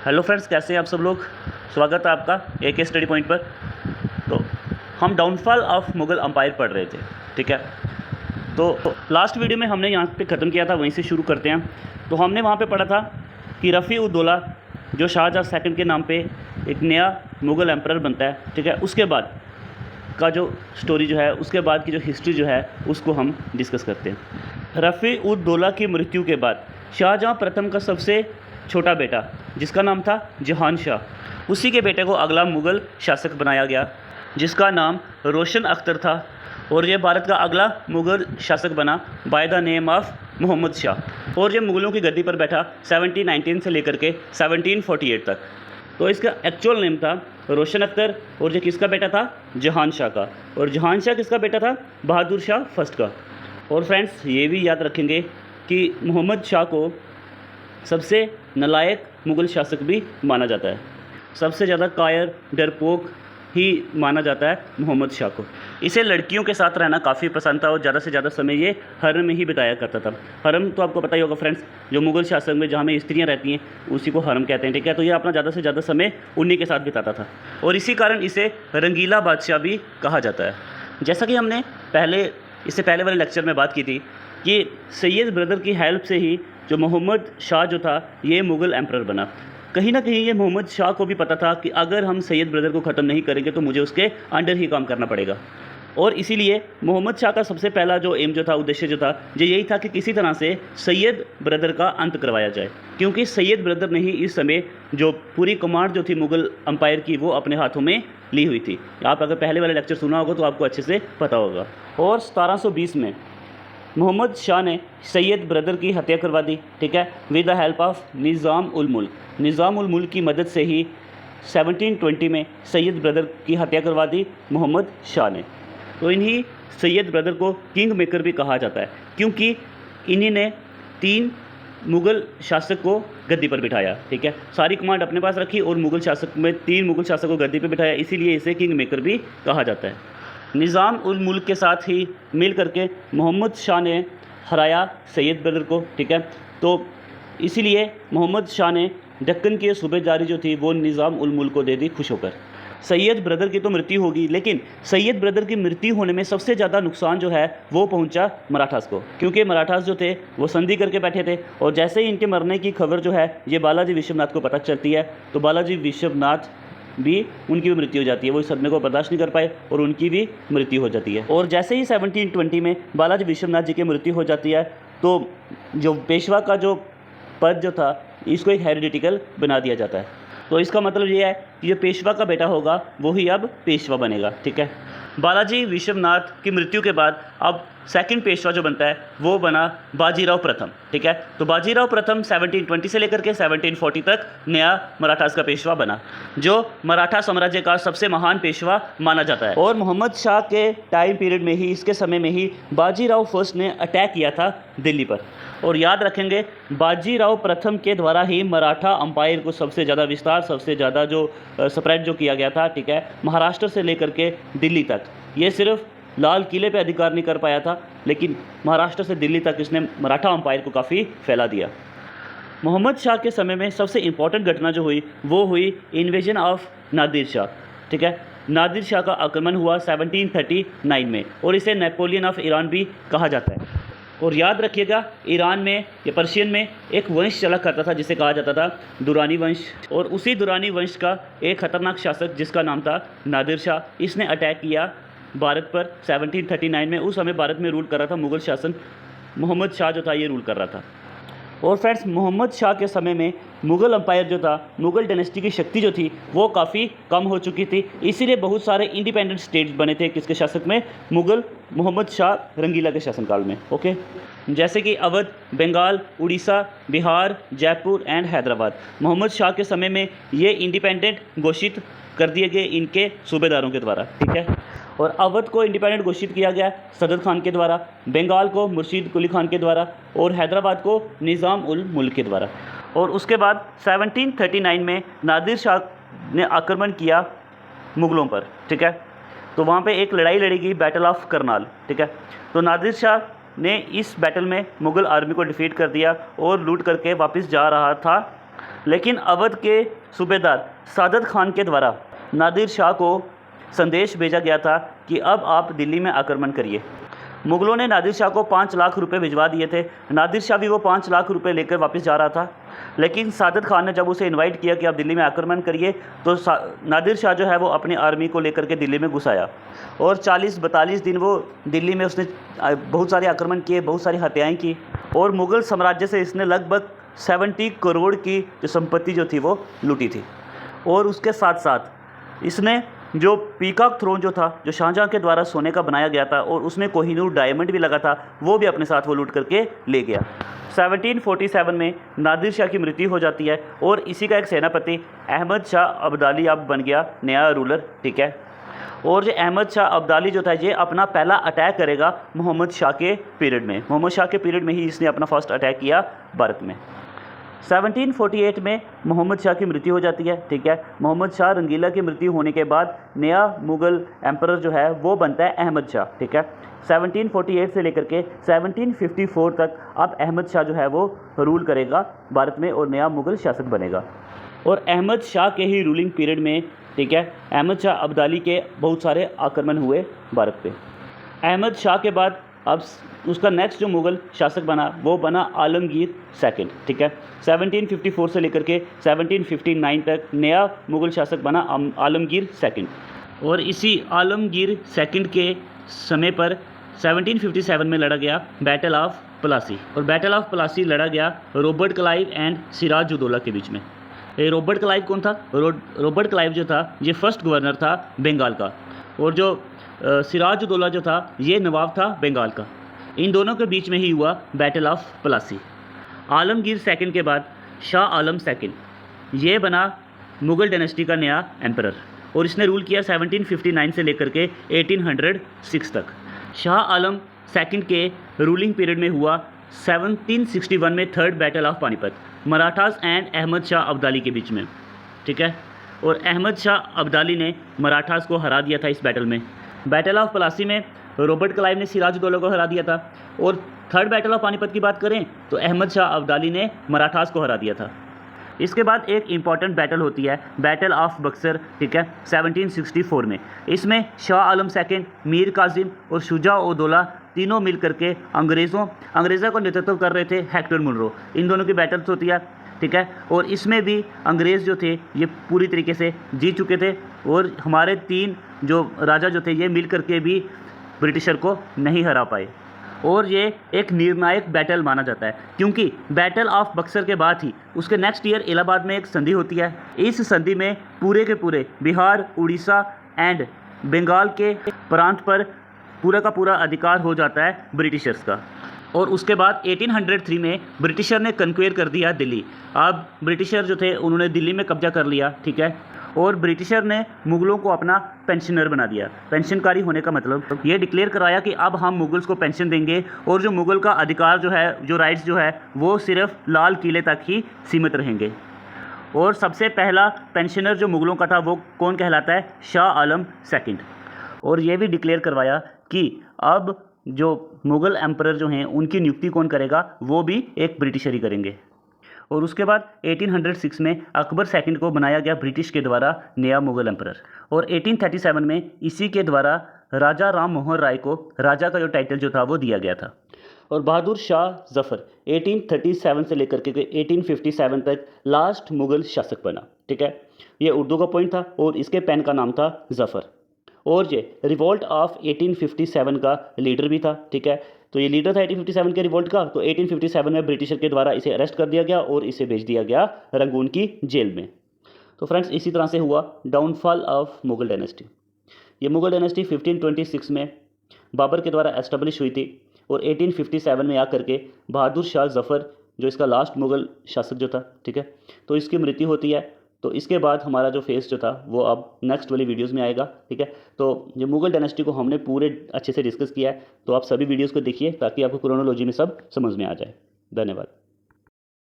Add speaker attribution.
Speaker 1: Hello friends, कैसे हैं आप सब लोग। स्वागत है आपका एक स्टडी पॉइंट पर। तो हम डाउनफॉल ऑफ मुग़ल अम्पायर पढ़ रहे थे, ठीक है। तो लास्ट वीडियो में हमने यहाँ पे ख़त्म किया था, वहीं से शुरू करते हैं। तो हमने वहाँ पे पढ़ा था कि रफ़ी-उद-दौला जो शाहजहाँ सेकंड के नाम पे एक नया मुग़ल एम्परर बनता है, ठीक है। उसके बाद का जो स्टोरी जो है, उसके बाद की जो हिस्ट्री जो है, उसको हम डिस्कस करते हैं। रफ़ी-उद-दौला की मृत्यु के बाद शाहजहाँ प्रथम का सबसे छोटा बेटा, जिसका नाम था जहान शाह, उसी के बेटे को अगला मुग़ल शासक बनाया गया, जिसका नाम रोशन अख्तर था। और ये भारत का अगला मुग़ल शासक बना by the name of Mohammad Shah. और ये मुग़लों की गद्दी पर बैठा 1719 से लेकर के 1748 तक। तो इसका एक्चुअल नेम था रोशन अख्तर, और ये किसका बेटा था? जहान शाह का। और जहान शाह किसका बेटा था? बहादुर शाह फर्स्ट का। और फ्रेंड्स, ये भी याद रखेंगे कि मोहम्मद शाह को सबसे नालायक मुग़ल शासक भी माना जाता है। सबसे ज़्यादा कायर, डरपोक ही माना जाता है मोहम्मद शाह को। इसे लड़कियों के साथ रहना काफ़ी पसंद था और ज़्यादा से ज़्यादा समय ये हरम में ही बिताया करता था। हरम तो आपको पता ही होगा फ्रेंड्स, जो मुग़ल शासक में जहाँ में स्त्रियाँ रहती हैं उसी को हरम कहते हैं, ठीक है। तो ये अपना ज़्यादा से ज़्यादा समय उन्हीं के साथ बिताता था, और इसी कारण इसे रंगीला बादशाह भी कहा जाता है। जैसा कि हमने इससे पहले वाले लेक्चर में बात की थी कि सैयद ब्रदर की हेल्प से ही जो मोहम्मद शाह जो था ये मुग़ल एम्परर बना। कहीं ना कहीं ये मोहम्मद शाह को भी पता था कि अगर हम सैयद ब्रदर को ख़त्म नहीं करेंगे तो मुझे उसके अंडर ही काम करना पड़ेगा। और इसीलिए मोहम्मद शाह का सबसे पहला जो एम जो था, उद्देश्य जो था, ये यही था कि किसी तरह से सैयद ब्रदर का अंत करवाया जाए, क्योंकि सैयद ब्रदर ने ही इस समय जो पूरी कमांड जो थी मुग़ल अम्पायर की वो अपने हाथों में ली हुई थी। आप अगर पहले वाला लेक्चर सुना होगा तो आपको अच्छे से पता होगा। और 1720 में मोहम्मद शाह ने सैयद ब्रदर की हत्या करवा दी, ठीक है, विद द हेल्प ऑफ निज़ाम उल मुल्क। निज़ाम उल मुल्क की मदद से ही 1720 में सैयद ब्रदर की हत्या करवा दी मोहम्मद शाह ने। तो इन्हीं सैयद ब्रदर को किंग मेकर भी कहा जाता है, क्योंकि इन्हीं ने 3 मुग़ल शासक को गद्दी पर बिठाया, ठीक है। सारी कमांड अपने पास रखी और मुग़ल शासक में 3 मुग़ल शासक को गद्दी पर बिठाया, इसीलिए इसे किंग मेकर भी कहा जाता है। निज़ाम उल मुल्क के साथ ही मिल करके मोहम्मद शाह ने हराया सैयद ब्रदर को, ठीक है। तो इसीलिए मोहम्मद शाह ने दक्कन की सूबेदारी जो थी वो निज़ाम उल मुल्क को दे दी खुश होकर। सैयद ब्रदर की तो मृत्यु होगी, लेकिन सैयद ब्रदर की मृत्यु होने में सबसे ज़्यादा नुकसान जो है वो पहुंचा मराठास को, क्योंकि मराठास जो थे वो संधि करके बैठे थे। और जैसे ही इनके मरने की खबर जो है ये बालाजी विश्वनाथ को पता चलती है, तो बालाजी विश्वनाथ भी उनकी भी मृत्यु हो जाती है। वो इस सदमे को बर्दाश्त नहीं कर पाए और उनकी भी मृत्यु हो जाती है। और जैसे ही 1720 में बालाजी विश्वनाथ जी की मृत्यु हो जाती है, तो जो पेशवा का जो पद जो था इसको एक हेरिडिटिकल बना दिया जाता है। तो इसका मतलब ये है कि जो पेशवा का बेटा होगा वही अब पेशवा बनेगा, ठीक है। बालाजी विश्वनाथ की मृत्यु के बाद अब सेकंड पेशवा जो बनता है वो बना बाजीराव प्रथम, ठीक है। तो बाजीराव प्रथम 1720 से लेकर के 1740 तक नया मराठास का पेशवा बना, जो मराठा साम्राज्य का सबसे महान पेशवा माना जाता है। और मोहम्मद शाह के टाइम पीरियड में ही, इसके समय में ही बाजीराव फर्स्ट ने अटैक किया था दिल्ली पर। और याद रखेंगे, बाजीराव प्रथम के द्वारा ही मराठा अम्पायर को सबसे ज़्यादा विस्तार, सबसे ज़्यादा जो स्प्रेड जो किया गया था, ठीक है, महाराष्ट्र से लेकर के दिल्ली तक। ये सिर्फ लाल किले पे अधिकार नहीं कर पाया था, लेकिन महाराष्ट्र से दिल्ली तक इसने मराठा अम्पायर को काफ़ी फैला दिया। मोहम्मद शाह के समय में सबसे इम्पॉर्टेंट घटना जो हुई वो हुई इन्वेजन ऑफ नादिर शाह, ठीक है। नादिर शाह का आक्रमण हुआ 1739 में, और इसे नेपोलियन ऑफ ईरान भी कहा जाता है। और याद रखिएगा, ईरान में या पर्शियन में एक वंश चला करता था जिसे कहा जाता था दुरानी वंश। और उसी दुरानी वंश का एक खतरनाक शासक जिसका नाम था नादिर शाह, इसने अटैक किया भारत पर 1739 में। उस समय भारत में रूल कर रहा था मुग़ल शासन, मोहम्मद शाह जो था ये रूल कर रहा था। और फ्रेंड्स, मोहम्मद शाह के समय में मुग़ल अम्पायर जो था, मुग़ल डायनेस्टी की शक्ति जो थी वो काफ़ी कम हो चुकी थी। इसीलिए बहुत सारे इंडिपेंडेंट स्टेट्स बने थे किसके शासक में? मोहम्मद शाह रंगीला के शासनकाल में, ओके। जैसे कि अवध, बंगाल, उड़ीसा, बिहार, जयपुर एंड हैदराबाद। मोहम्मद शाह के समय में ये इंडिपेंडेंट घोषित कर दिए गए इनके सूबेदारों के द्वारा, ठीक है। और अवध को इंडिपेंडेंट घोषित किया गया सदर खान के द्वारा, बंगाल को मुर्शीद कुली खान के द्वारा, और हैदराबाद को निज़ाम उल मुल्क के द्वारा। और उसके बाद 1739 में नादिर शाह ने आक्रमण किया मुग़लों पर, ठीक है। तो वहाँ पे एक लड़ाई लड़ी गई, बैटल ऑफ करनाल, ठीक है। तो नादिर शाह ने इस बैटल में मुग़ल आर्मी को डिफीट कर दिया और लूट करके वापस जा रहा था लेकिन अवध के सूबेदार सादत खान के द्वारा नादिर शाह को संदेश भेजा गया था कि अब आप दिल्ली में आक्रमण करिए। मुग़लों ने नादिर शाह को 5 लाख रुपए भिजवा दिए थे। नादिर शाह भी वो 5 लाख रुपए लेकर वापस जा रहा था, लेकिन सादत खान ने जब उसे इनवाइट किया कि आप दिल्ली में आक्रमण करिए, तो नादिर शाह जो है वो अपनी आर्मी को लेकर के दिल्ली में घुस आया और 40-42 दिन वो दिल्ली में उसने बहुत सारे आक्रमण किए, बहुत सारी हत्याएँ की और मुग़ल साम्राज्य से इसने लगभग 70 करोड़ की जो संपत्ति जो थी वो लूटी थी। और उसके साथ साथ इसने जो पीकॉक थ्रोन जो था, जो शाहजहाँ के द्वारा सोने का बनाया गया था और उसमें कोहिनूर डायमंड भी लगा था, वो भी अपने साथ वो लूट करके ले गया। 1747 में नादिर शाह की मृत्यु हो जाती है और इसी का एक सेनापति अहमद शाह अब्दाली अब बन गया नया रूलर, ठीक है। और जो अहमद शाह अब्दाली जो था, ये अपना पहला अटैक करेगा मोहम्मद शाह के पीरियड में। मोहम्मद शाह के पीरियड में ही इसने अपना फर्स्ट अटैक किया भारत में। 1748 में मोहम्मद शाह की मृत्यु हो जाती है, ठीक है। मोहम्मद शाह रंगीला की मृत्यु होने के बाद नया मुग़ल एम्परर जो है वो बनता है अहमद शाह, ठीक है। 1748 से लेकर के 1754 तक अब अहमद शाह जो है वो रूल करेगा भारत में और नया मुग़ल शासक बनेगा। और अहमद शाह के ही रूलिंग पीरियड में, ठीक है, अहमद शाह अब्दाली के बहुत सारे आक्रमण हुए भारत पे। अहमद शाह के बाद अब उसका नेक्स्ट जो मुग़ल शासक बना वो बना आलमगीर सेकंड, ठीक है। 1754 से लेकर के 1759 तक नया मुग़ल शासक बना आलमगीर सेकंड। और इसी आलमगीर सेकंड के समय पर 1757 में लड़ा गया बैटल ऑफ प्लासी। और बैटल ऑफ प्लासी लड़ा गया Robert Clive and Siraj Uddaula के बीच में। ये रॉबर्ट क्लाइव कौन था? रॉबर्ट क्लाइव जो था ये फर्स्ट गवर्नर था बंगाल का, और जो सिराज उदौला जो था ये नवाब था बंगाल का। इन दोनों के बीच में ही हुआ battle of Plassey. Alamgir second के बाद शाह आलम सेकंड ये बना मुग़ल डायनेस्टी का नया एम्परर और इसने रूल किया 1759 से लेकर के 1806 तक। शाह आलम सेकंड के रूलिंग पीरियड में हुआ 1761 में third battle of Panipat, Marathas and Ahmad Shah Abdali के बीच में, ठीक है। और अहमद शाह अब्दाली ने मराठास को हरा दिया था इस बैटल में। बैटल ऑफ प्लासी में रॉबर्ट क्लाइव ने सिराजुद्दौला को हरा दिया था। और थर्ड बैटल ऑफ पानीपत की बात करें तो अहमद शाह अब्दाली ने मराठास को हरा दिया था। इसके बाद एक इम्पॉर्टेंट बैटल होती है बैटल ऑफ बक्सर, ठीक है, 1764 में। इसमें शाह आलम सेकंड, मीर कासिम और शुजा उदौला तीनों मिल करके अंग्रेज़ों को नेतृत्व कर रहे थे हेक्टर मुनरो। इन दोनों की बैटल्स होती है, ठीक है। और इसमें भी अंग्रेज़ जो थे ये पूरी तरीके से जीत चुके थे और हमारे 3 जो राजा जो थे ये मिल करके भी ब्रिटिशर को नहीं हरा पाए। और ये एक निर्णायक बैटल माना जाता है क्योंकि बैटल ऑफ बक्सर के बाद ही उसके नेक्स्ट ईयर इलाहाबाद में एक संधि होती है। इस संधि में पूरे के पूरे बिहार, उड़ीसा एंड बंगाल के प्रांत पर पूरा का पूरा अधिकार हो जाता है ब्रिटिशर्स का। और उसके बाद 1803 में ब्रिटिशर ने कन्क्वेयर कर दिया दिल्ली। अब ब्रिटिशर जो थे उन्होंने दिल्ली में कब्जा कर लिया, ठीक है। और ब्रिटिशर ने मुग़लों को अपना पेंशनर बना दिया। पेंशनकारी होने का मतलब ये डिक्लेयर कराया कि अब हम मुग़ल्स को पेंशन देंगे और जो मुग़ल का अधिकार जो है, जो राइट्स जो है वो सिर्फ लाल किले तक ही सीमित रहेंगे। और सबसे पहला पेंशनर जो मुग़लों का था वो कौन कहलाता है? शाह आलम सेकंड। और ये भी डिक्लेयर करवाया कि अब जो मुग़ल एम्परर जो हैं उनकी नियुक्ति कौन करेगा? वो भी एक ब्रिटिशर ही करेंगे। और उसके बाद 1806 में अकबर सेकंड को बनाया गया ब्रिटिश के द्वारा नया मुग़ल एम्परर। और 1837 में इसी के द्वारा राजा राम मोहन राय को राजा का जो टाइटल जो था वो दिया गया था। और बहादुर शाह जफ़र 1837 से लेकर के 1857 तक लास्ट मुग़ल शासक बना, ठीक है। ये उर्दू का पॉइंट था और इसके पेन का नाम था जफ़र। और ये रिवॉल्ट ऑफ 1857 का लीडर भी था, ठीक है। तो ये लीडर था 1857 के रिवॉल्ट का। तो 1857 में ब्रिटिशर के द्वारा इसे अरेस्ट कर दिया गया और इसे भेज दिया गया रंगून की जेल में। तो फ्रेंड्स इसी तरह से हुआ डाउनफॉल ऑफ मुग़ल डायनेस्टी। ये मुग़ल डायनेस्टी 1526 में बाबर के द्वारा एस्टेब्लिश हुई थी और 1857 में आकर के बहादुर शाह जफ़र जो इसका लास्ट मुग़ल शासक जो था, ठीक है, तो इसकी मृत्यु होती है। तो इसके बाद हमारा जो फेस जो था वो अब नेक्स्ट वाली वीडियोस में आएगा, ठीक है। तो ये मुग़ल डायनेस्टी को हमने पूरे अच्छे से डिस्कस किया है, तो आप सभी वीडियोस को देखिए ताकि आपको क्रोनोलॉजी में सब समझ में आ जाए। धन्यवाद।